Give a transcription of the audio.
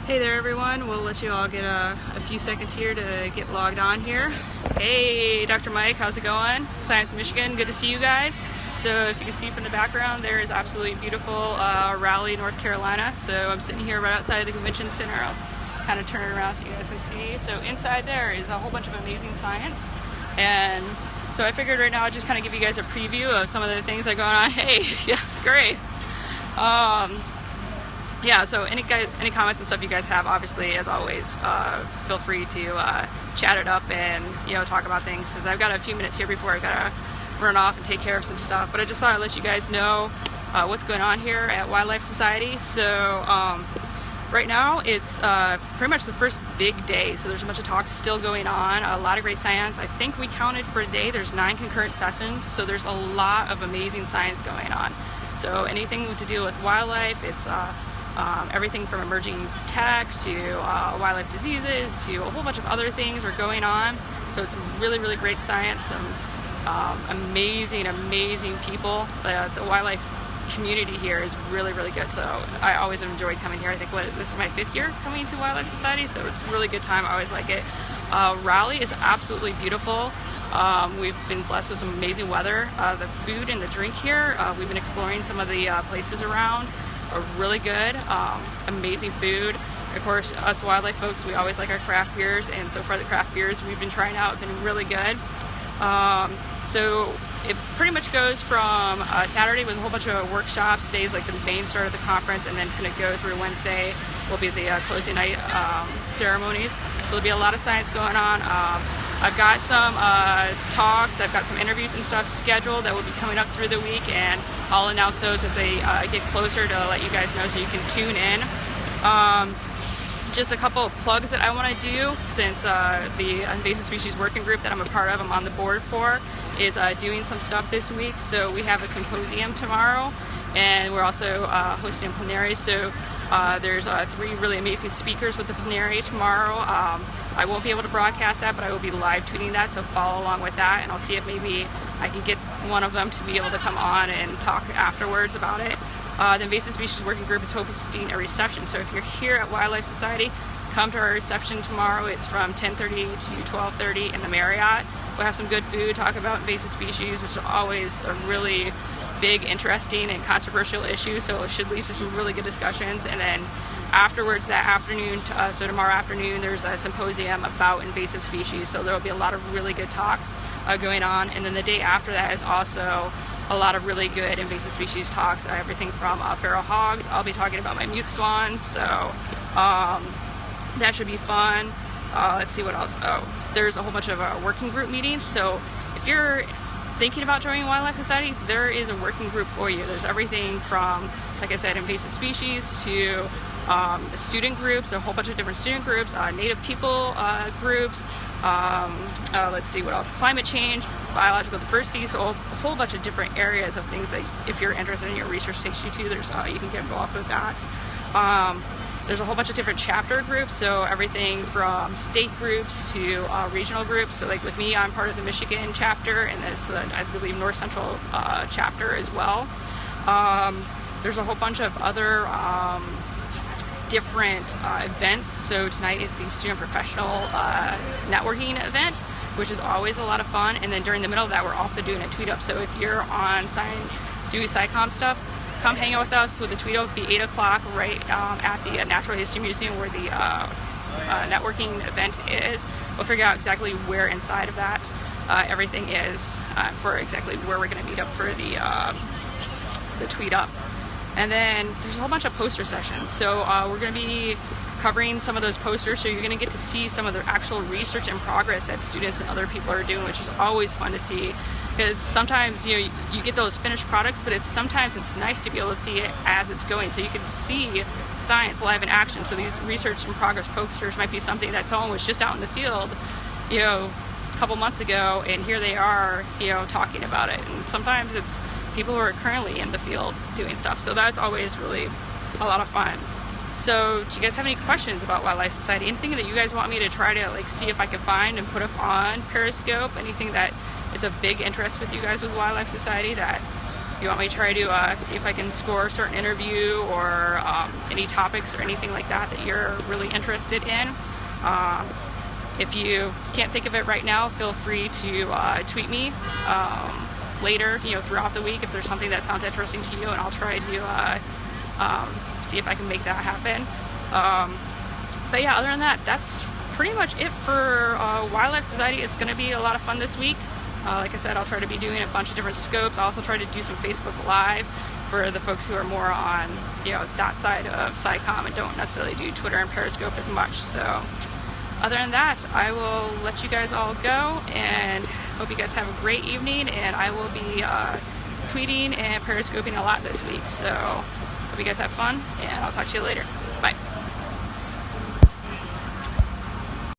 Hey there everyone, we'll let you all get a few seconds here to get logged on here. Hey Dr. Mike, how's it going? Science Michigan, good to see you guys. So if you can see from the background, there is absolutely beautiful Raleigh, North Carolina. So I'm sitting here right outside of the convention center. I'll kind of turn it around so you guys can see. So inside there is a whole bunch of amazing science. And so I figured right now I'd just kind of give you guys a preview of some of the things that are going on. Hey, yeah, great. Yeah, so any comments and stuff you guys have, obviously, as always, feel free to chat it up and, talk about things, because I've got a few minutes here before I've got to run off and take care of some stuff. But I just thought I'd let you guys know what's going on here at Wildlife Society. So right now it's pretty much the first big day, so there's a bunch of talks still going on, a lot of great science. I think we counted for a day, there's 9 concurrent sessions, so there's a lot of amazing science going on. So anything to do with wildlife, it's everything from emerging tech to wildlife diseases to a whole bunch of other things are going on. So it's really, really great science, some amazing people. The wildlife community here is really, really good. So I always enjoyed coming here. I think this is my 5th year coming to Wildlife Society, so it's a really good time. I always like it. Raleigh is absolutely beautiful. We've been blessed with some amazing weather. The food and the drink here, we've been exploring some of the places around, are really good. Amazing food. Of course, us wildlife folks, we always like our craft beers, and so far the craft beers we've been trying out have been really good. So it pretty much goes from Saturday with a whole bunch of workshops. Today's like the main start of the conference, and then it's going to go through Wednesday will be the closing night ceremonies. So there'll be a lot of science going on. I've got some talks, I've got some interviews and stuff scheduled that will be coming up through the week, and I'll announce those as they get closer to let you guys know so you can tune in. Just a couple of plugs that I want to do, since the Invasive Species Working Group that I'm a part of, I'm on the board for, is doing some stuff this week. So we have a symposium tomorrow, and we're also hosting a plenary. So there's 3 really amazing speakers with the plenary tomorrow. I won't be able to broadcast that, but I will be live tweeting that, so follow along with that, and I'll see if maybe I can get one of them to be able to come on and talk afterwards about it. The Invasive Species Working Group is hosting a reception, so if you're here at Wildlife Society, come to our reception tomorrow. It's from 10:30 to 12:30 in the Marriott. We'll have some good food, talk about invasive species, which is always a really big, interesting, and controversial issue, so it should lead to some really good discussions. And then afterwards, that afternoon, so tomorrow afternoon, there's a symposium about invasive species, so there'll be a lot of really good talks going on. And then the day after that is also a lot of really good invasive species talks, everything from feral hogs. I'll be talking about my mute swans, so that should be fun. Let's see what else. Oh, there's a whole bunch of working group meetings, so if you're thinking about joining Wildlife Society, there is a working group for you. There's everything from, like I said, invasive species to student groups, a whole bunch of different student groups, native people groups, let's see what else, climate change, biological diversity, so a whole bunch of different areas of things that if you're interested in your research takes you to, there's you can get involved with that. There's a whole bunch of different chapter groups, so everything from state groups to regional groups. So like with me, I'm part of the Michigan chapter, and there's the, I believe, North Central chapter as well. There's a whole bunch of other different events. So tonight is the student professional networking event, which is always a lot of fun. And then during the middle of that, we're also doing a tweet up. So if you're on doing SciComm stuff, come hang out with us with the tweet up. It'll be 8 o'clock right at the Natural History Museum where the networking event is. We'll figure out exactly where inside of that everything is for exactly where we're going to meet up for the tweet up. And then there's a whole bunch of poster sessions. So we're going to be covering some of those posters, so you're going to get to see some of the actual research and progress that students and other people are doing, which is always fun to see. Because sometimes you get those finished products, but sometimes it's nice to be able to see it as it's going, so you can see science live in action. So these research and progress posters might be something that someone was just out in the field, a couple months ago, and here they are, talking about it. And sometimes it's people who are currently in the field doing stuff, so that's always really a lot of fun. So do you guys have any questions about Wildlife Society? Anything that you guys want me to try to see if I can find and put up on Periscope? Anything that is of big interest with you guys with Wildlife Society that you want me to try to see if I can score a certain interview or any topics or anything like that that you're really interested in. If you can't think of it right now, feel free to tweet me later, throughout the week if there's something that sounds interesting to you, and I'll try to see if I can make that happen. But yeah, other than that, that's pretty much it for Wildlife Society. It's going to be a lot of fun this week. Like I said, I'll try to be doing a bunch of different scopes. I'll also try to do some Facebook Live for the folks who are more on, that side of SciComm and don't necessarily do Twitter and Periscope as much. So other than that, I will let you guys all go, and hope you guys have a great evening, and I will be tweeting and Periscoping a lot this week. So hope you guys have fun, and I'll talk to you later. Bye.